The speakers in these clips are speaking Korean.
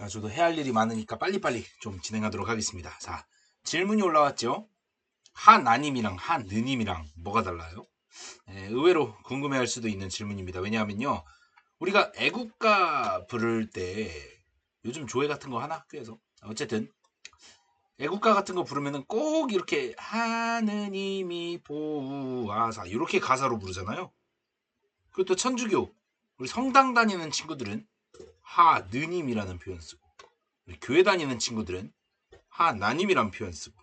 저도 해야 할 일이 많으니까 빨리빨리 좀 진행하도록 하겠습니다. 자, 질문이 올라왔죠. 하나님이랑 하느님이랑 뭐가 달라요? 의외로 궁금해할 수도 있는 질문입니다. 왜냐하면요, 우리가 애국가 부를 때 요즘 조회 같은 거 하나 학교에서 어쨌든 애국가 같은 거 부르면은 꼭 이렇게 하느님이 보우하사 이렇게 가사로 부르잖아요. 그리고 또 천주교 우리 성당 다니는 친구들은 하느님이라는 표현 쓰고 우리 교회 다니는 친구들은 하나님이란 표현 쓰고.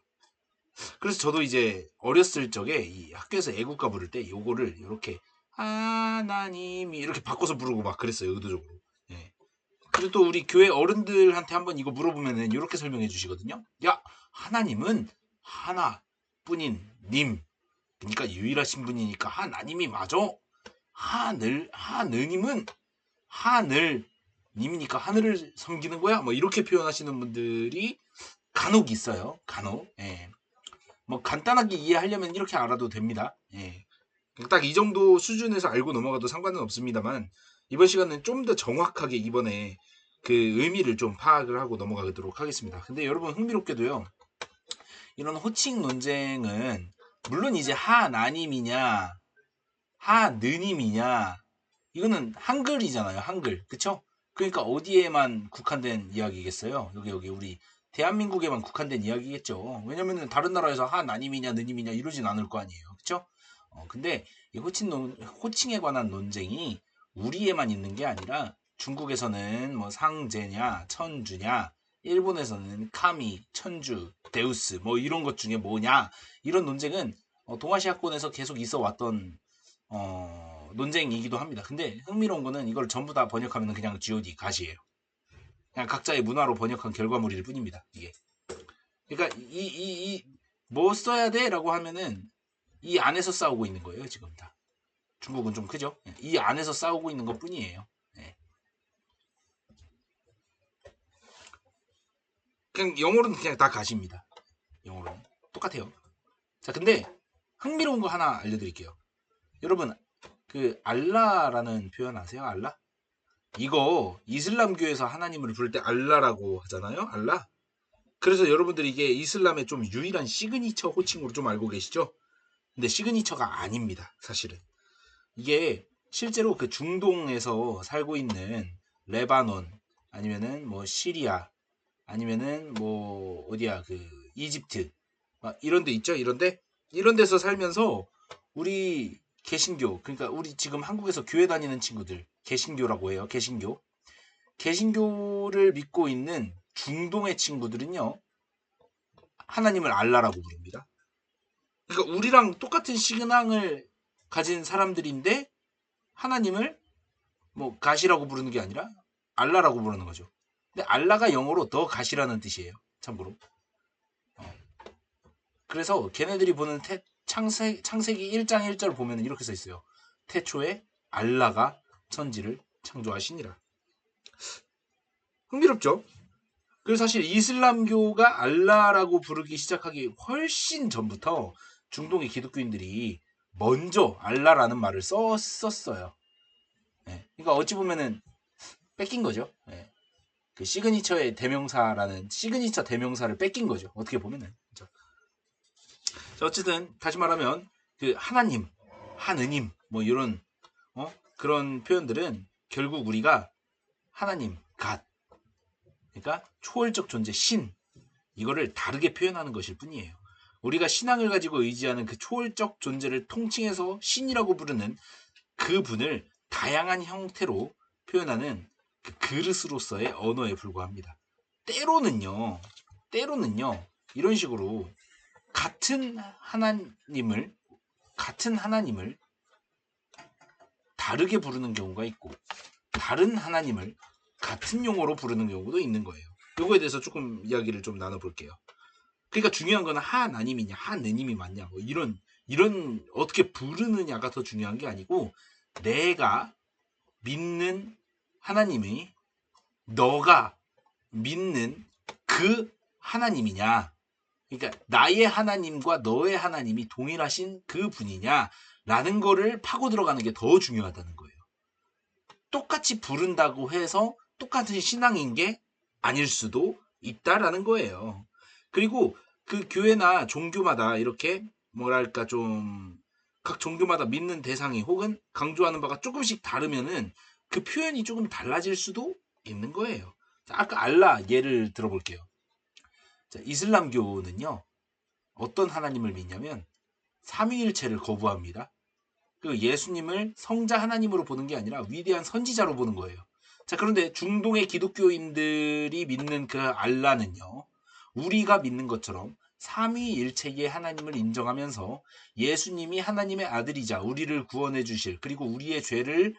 그래서 저도 이제 어렸을 적에 이 학교에서 애국가 부를 때 요거를 이렇게 하나님이 이렇게 바꿔서 부르고 막 그랬어요, 의도적으로. 예. 그리고 또 우리 교회 어른들한테 한번 이거 물어보면은 이렇게 설명해 주시거든요. 야, 하나님은 하나뿐인 님. 그러니까 유일하신 분이니까 하나님이 맞아. 하느님은 하늘 님이니까 하늘을 섬기는 거야. 뭐 이렇게 표현하시는 분들이 간혹 있어요. 간혹. 예. 뭐 간단하게 이해하려면 이렇게 알아도 됩니다. 예. 딱 이 정도 수준에서 알고 넘어가도 상관은 없습니다만 이번 시간은 좀 더 정확하게 이번에 그 의미를 좀 파악을 하고 넘어가도록 하겠습니다. 근데 여러분 흥미롭게도요. 이런 호칭 논쟁은 물론 이제 하나님이냐 하느님이냐 이거는 한글이잖아요. 한글. 그쵸? 그러니까 어디에만 국한된 이야기겠어요? 여기 우리 대한민국에만 국한된 이야기겠죠. 왜냐면은 다른 나라에서 하나님이냐 느님이냐 이러진 않을 거 아니에요. 그쵸? 근데 이 호칭에 관한 논쟁이 우리에만 있는 게 아니라 중국에서는 뭐 상제냐 천주냐 일본에서는 카미, 천주, 데우스 뭐 이런 것 중에 뭐냐 이런 논쟁은 동아시아권에서 계속 있어 왔던 논쟁이기도 합니다. 근데 흥미로운 거는 이걸 전부 다 번역하면 그냥 G.O.D 가시예요. 그냥 각자의 문화로 번역한 결과물일 뿐입니다. 이게. 그러니까 뭐 써야 돼라고 하면은 이 안에서 싸우고 있는 거예요. 지금 다. 중국은 좀 크죠. 이 안에서 싸우고 있는 것 뿐이에요. 네. 그냥 영어로는 그냥 다 가십니다. 영어로는 똑같아요. 자, 근데 흥미로운 거 하나 알려드릴게요. 여러분 그 알라라는 표현 아세요? 알라? 이거 이슬람교에서 하나님을 부를 때 알라라고 하잖아요. 알라. 그래서 여러분들이 이게 이슬람의 좀 유일한 시그니처 호칭으로 좀 알고 계시죠? 근데 시그니처가 아닙니다. 사실은. 이게 실제로 그 중동에서 살고 있는 레바논 아니면은 뭐 시리아 아니면은 뭐 어디야 그 이집트 이런 데 있죠. 이런 데서 살면서 우리 개신교 그러니까 우리 지금 한국에서 교회 다니는 친구들 개신교라고 해요. 개신교를 믿고 있는 중동의 친구들은요. 하나님을 알라라고 부릅니다. 그러니까 우리랑 똑같은 신앙을 가진 사람들인데 하나님을 뭐 가시라고 부르는 게 아니라 알라라고 부르는 거죠. 근데 알라가 영어로 더 가시라는 뜻이에요. 참고로. 그래서 걔네들이 보는 창세기 1장 1절 보면 이렇게 써 있어요. 태초에 알라가 천지를 창조하시니라. 흥미롭죠? 그리고 사실 이슬람교가 알라라고 부르기 시작하기 훨씬 전부터 중동의 기독교인들이 먼저 알라라는 말을 썼었어요. 네. 그러니까 어찌 보면은 뺏긴 거죠. 네. 그 시그니처의 대명사라는 시그니처 대명사를 뺏긴 거죠. 어떻게 보면은. 그렇죠? 자, 어쨌든 다시 말하면 그 하나님, 하느님 뭐 이런 그런 표현들은 결국 우리가 하나님, 갓 그러니까 초월적 존재 신 이거를 다르게 표현하는 것일 뿐이에요. 우리가 신앙을 가지고 의지하는 그 초월적 존재를 통칭해서 신이라고 부르는 그 분을 다양한 형태로 표현하는 그 그릇으로서의 언어에 불과합니다. 때로는요, 이런 식으로 같은 하나님을 다르게 부르는 경우가 있고, 다른 하나님을 같은 용어로 부르는 경우도 있는 거예요. 이거에 대해서 조금 이야기를 좀 나눠볼게요. 그러니까 중요한 건 하나님이냐, 하느님이 맞냐, 뭐 이런 어떻게 부르느냐가 더 중요한 게 아니고, 내가 믿는 하나님이 너가 믿는 그 하나님이냐, 그러니까 나의 하나님과 너의 하나님이 동일하신 그 분이냐라는 거를 파고 들어가는 게 더 중요하다는 거예요. 똑같이 부른다고 해서 똑같은 신앙인 게 아닐 수도 있다라는 거예요. 그리고 그 교회나 종교마다 이렇게 뭐랄까 좀 각 종교마다 믿는 대상이 혹은 강조하는 바가 조금씩 다르면은 그 표현이 조금 달라질 수도 있는 거예요. 자, 아까 알라 예를 들어볼게요. 자, 이슬람교는요, 어떤 하나님을 믿냐면 삼위일체를 거부합니다. 그 예수님을 성자 하나님으로 보는 게 아니라 위대한 선지자로 보는 거예요. 자, 그런데 중동의 기독교인들이 믿는 그 알라는요, 우리가 믿는 것처럼 삼위일체의 하나님을 인정하면서 예수님이 하나님의 아들이자 우리를 구원해 주실, 그리고 우리의 죄를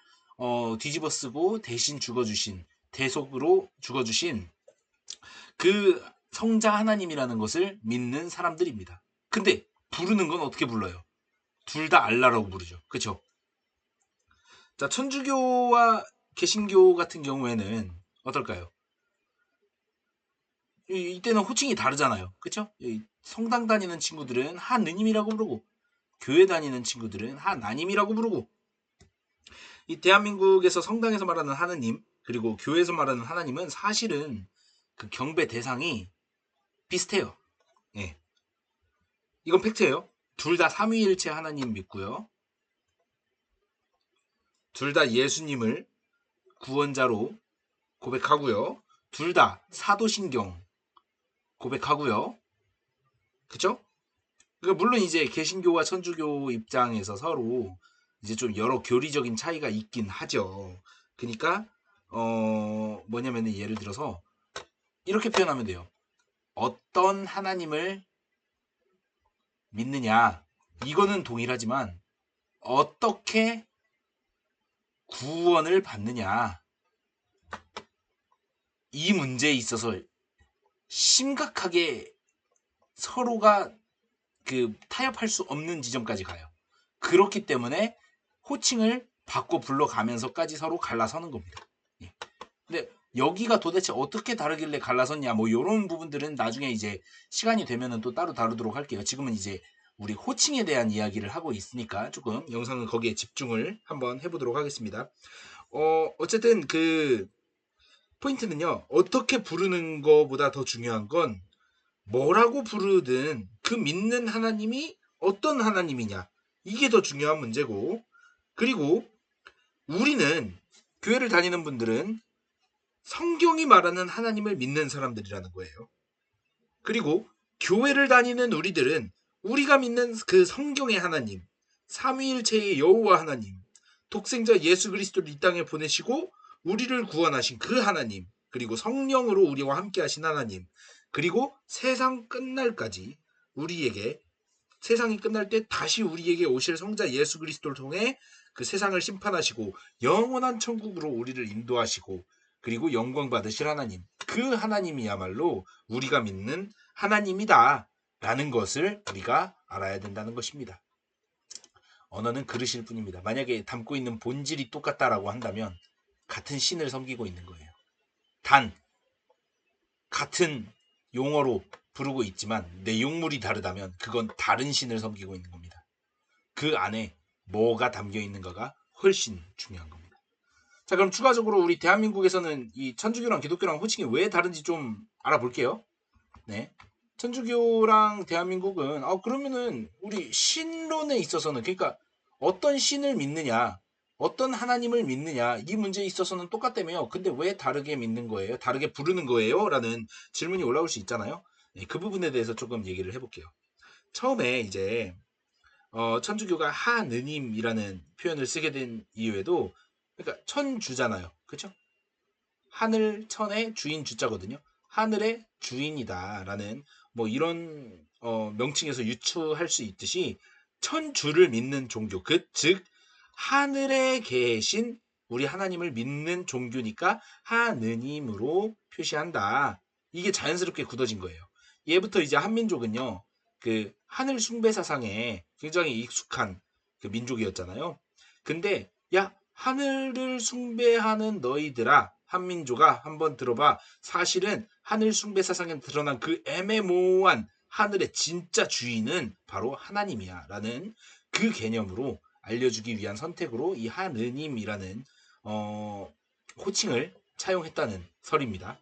뒤집어 쓰고 대신 죽어주신, 대속으로 죽어주신 그 성자 하나님이라는 것을 믿는 사람들입니다. 근데 부르는 건 어떻게 불러요? 둘 다 알라라고 부르죠. 그쵸? 자, 천주교와 개신교 같은 경우에는 어떨까요? 이때는 호칭이 다르잖아요. 그쵸? 성당 다니는 친구들은 하느님이라고 부르고, 교회 다니는 친구들은 하나님이라고 부르고, 이 대한민국에서 성당에서 말하는 하느님, 그리고 교회에서 말하는 하나님은 사실은 그 경배 대상이 비슷해요. 예. 이건 팩트예요. 둘 다 삼위일체 하나님 믿고요. 둘 다 예수님을 구원자로 고백하고요. 둘 다 사도신경 고백하고요. 그쵸? 그러니까 물론 이제 개신교와 천주교 입장에서 서로 이제 좀 여러 교리적인 차이가 있긴 하죠. 그러니까 뭐냐면은 예를 들어서 이렇게 표현하면 돼요. 어떤 하나님을 믿느냐, 이거는 동일하지만 어떻게 구원을 받느냐, 이 문제에 있어서 심각하게 서로가 그 타협할 수 없는 지점까지 가요. 그렇기 때문에 호칭을 바꿔 불러가면서까지 서로 갈라서는 겁니다. 예. 근데 여기가 도대체 어떻게 다르길래 갈라섰냐, 뭐 이런 부분들은 나중에 이제 시간이 되면은 또 따로 다루도록 할게요. 지금은 이제 우리 호칭에 대한 이야기를 하고 있으니까 조금 영상은 거기에 집중을 한번 해보도록 하겠습니다. 어쨌든 그 포인트는요, 어떻게 부르는 거보다 더 중요한 건 뭐라고 부르든 그 믿는 하나님이 어떤 하나님이냐, 이게 더 중요한 문제고, 그리고 우리는, 교회를 다니는 분들은 성경이 말하는 하나님을 믿는 사람들이라는 거예요. 그리고 교회를 다니는 우리들은 우리가 믿는 그 성경의 하나님, 삼위일체의 여호와 하나님, 독생자 예수 그리스도를 이 땅에 보내시고 우리를 구원하신 그 하나님, 그리고 성령으로 우리와 함께 하신 하나님, 그리고 세상 끝날까지 우리에게, 세상이 끝날 때 다시 우리에게 오실 성자 예수 그리스도를 통해 그 세상을 심판하시고 영원한 천국으로 우리를 인도하시고 그리고 영광 받으실 하나님, 그 하나님이야말로 우리가 믿는 하나님이다 라는 것을 우리가 알아야 된다는 것입니다. 언어는 그릇일 뿐입니다. 만약에 담고 있는 본질이 똑같다라고 한다면 같은 신을 섬기고 있는 거예요. 단 같은 용어로 부르고 있지만 내용물이 다르다면 그건 다른 신을 섬기고 있는 겁니다. 그 안에 뭐가 담겨 있는가가 훨씬 중요한 겁니다. 자, 그럼 추가적으로 우리 대한민국에서는 이 천주교랑 기독교랑 호칭이 왜 다른지 좀 알아볼게요. 네. 천주교랑 대한민국은 그러면은 우리 신론에 있어서는, 그러니까 어떤 신을 믿느냐, 어떤 하나님을 믿느냐, 이 문제에 있어서는 똑같다며요. 근데 왜 다르게 믿는 거예요? 다르게 부르는 거예요? 라는 질문이 올라올 수 있잖아요. 네, 그 부분에 대해서 조금 얘기를 해볼게요. 처음에 이제 천주교가 하느님이라는 표현을 쓰게 된 이유에도, 그러니까 천주잖아요. 그렇죠? 하늘 천의 주인 주자거든요. 하늘의 주인이다라는 뭐 이런 명칭에서 유추할 수 있듯이 천주를 믿는 종교, 즉 하늘에 계신 우리 하나님을 믿는 종교니까 하느님으로 표시한다. 이게 자연스럽게 굳어진 거예요. 예부터 이제 한민족은요, 그 하늘 숭배 사상에 굉장히 익숙한 그 민족이었잖아요. 근데 야, 하늘을 숭배하는 너희들아, 한민족아, 한번 들어봐. 사실은 하늘 숭배 사상에 드러난 그 애매모호한 하늘의 진짜 주인은 바로 하나님이야 라는 그 개념으로 알려주기 위한 선택으로 이 하느님이라는 호칭을 차용했다는 설입니다.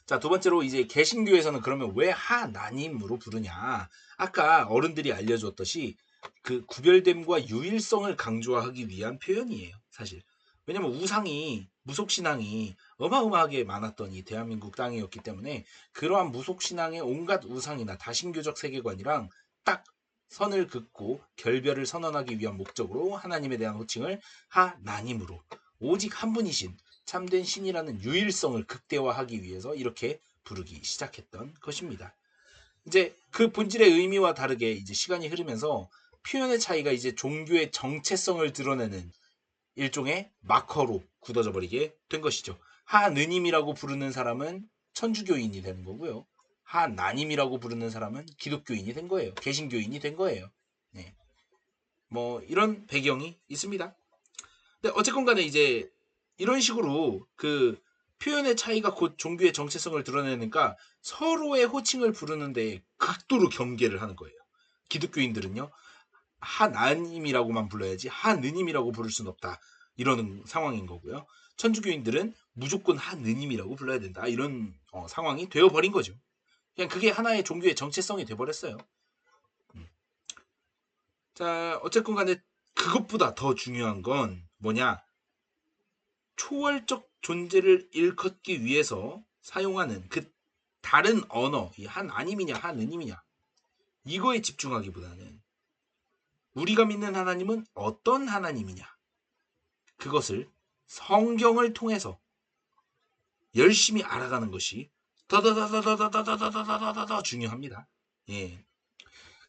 자, 두 번째로 이제 개신교에서는 그러면 왜 하나님으로 부르냐? 아까 어른들이 알려줬듯이 그 구별됨과 유일성을 강조하기 위한 표현이에요, 사실. 왜냐면 우상이, 무속신앙이 어마어마하게 많았던 이 대한민국 땅이었기 때문에 그러한 무속신앙의 온갖 우상이나 다신교적 세계관이랑 딱 선을 긋고 결별을 선언하기 위한 목적으로 하나님에 대한 호칭을 하나님으로, 오직 한 분이신 참된 신이라는 유일성을 극대화하기 위해서 이렇게 부르기 시작했던 것입니다. 이제 그 본질의 의미와 다르게 이제 시간이 흐르면서 표현의 차이가 이제 종교의 정체성을 드러내는 일종의 마커로 굳어져 버리게 된 것이죠. 하느님이라고 부르는 사람은 천주교인이 되는 거고요. 하나님이라고 부르는 사람은 기독교인이 된 거예요. 개신교인이 된 거예요. 네. 뭐 이런 배경이 있습니다. 근데 어쨌건 간에 이제 이런 식으로 그 표현의 차이가 곧 종교의 정체성을 드러내니까 서로의 호칭을 부르는데 극도로 경계를 하는 거예요. 기독교인들은요, 하나님이라고만 불러야지 하느님이라고 부를 수는 없다, 이러는 상황인 거고요. 천주교인들은 무조건 하느님이라고 불러야 된다, 이런 상황이 되어버린 거죠. 그냥 그게 하나의 종교의 정체성이 돼버렸어요. 자, 어쨌건 간에 그것보다 더 중요한 건 뭐냐, 초월적 존재를 일컫기 위해서 사용하는 그 다른 언어, 이 하나님이냐 하느님이냐, 이거에 집중하기보다는 우리가 믿는 하나님은 어떤 하나님이냐, 그것을 성경을 통해서 열심히 알아가는 것이 더더더더더더더더더더더 중요합니다. 예.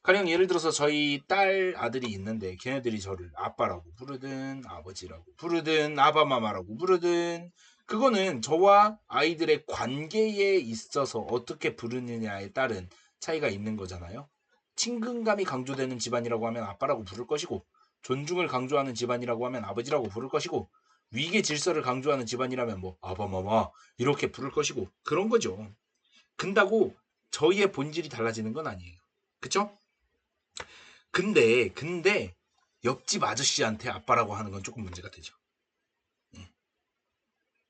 가령 예를 들어서 저희 딸 아들이 있는데 걔네들이 저를 아빠라고 부르든 아버지라고 부르든 아바마마라고 부르든 그거는 저와 아이들의 관계에 있어서 어떻게 부르느냐에 따른 차이가 있는 거잖아요. 친근감이 강조되는 집안이라고 하면 아빠라고 부를 것이고, 존중을 강조하는 집안이라고 하면 아버지라고 부를 것이고, 위계 질서를 강조하는 집안이라면 뭐 아바마마 이렇게 부를 것이고, 그런 거죠. 근다고 저희의 본질이 달라지는 건 아니에요. 그쵸? 근데 옆집 아저씨한테 아빠라고 하는 건 조금 문제가 되죠.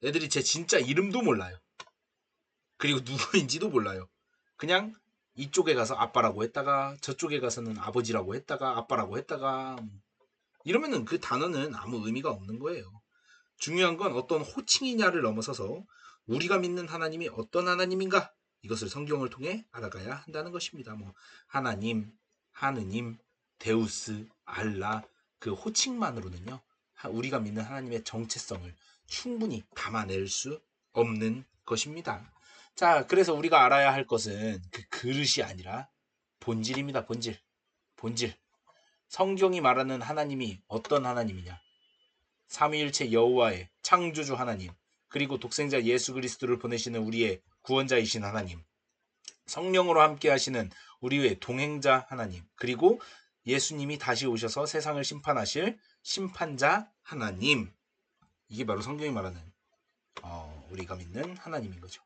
애들이 제 진짜 이름도 몰라요. 그리고 누구인지도 몰라요. 그냥 이쪽에 가서 아빠라고 했다가 저쪽에 가서는 아버지라고 했다가 아빠라고 했다가, 이러면은 그 단어는 아무 의미가 없는 거예요. 중요한 건 어떤 호칭이냐를 넘어서서 우리가 믿는 하나님이 어떤 하나님인가, 이것을 성경을 통해 알아가야 한다는 것입니다. 뭐 하나님, 하느님, 데우스, 알라, 그 호칭만으로는요, 우리가 믿는 하나님의 정체성을 충분히 담아낼 수 없는 것입니다. 자, 그래서 우리가 알아야 할 것은 그 그릇이 아니라 본질입니다. 본질. 성경이 말하는 하나님이 어떤 하나님이냐? 삼위일체 여호와의 창조주 하나님, 그리고 독생자 예수 그리스도를 보내시는 우리의 구원자이신 하나님, 성령으로 함께 하시는 우리의 동행자 하나님, 그리고 예수님이 다시 오셔서 세상을 심판하실 심판자 하나님. 이게 바로 성경이 말하는 우리가 믿는 하나님인 거죠.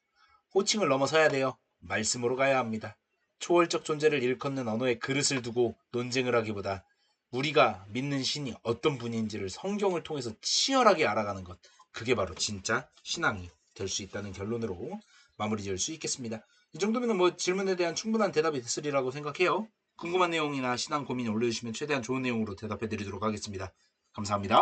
호칭을 넘어서야 돼요. 말씀으로 가야 합니다. 초월적 존재를 일컫는 언어의 그릇을 두고 논쟁을 하기보다 우리가 믿는 신이 어떤 분인지를 성경을 통해서 치열하게 알아가는 것, 그게 바로 진짜 신앙이 될 수 있다는 결론으로 마무리 지을 수 있겠습니다. 이 정도면 뭐 질문에 대한 충분한 대답이 됐으리라고 생각해요. 궁금한 내용이나 신앙 고민 올려주시면 최대한 좋은 내용으로 대답해 드리도록 하겠습니다. 감사합니다.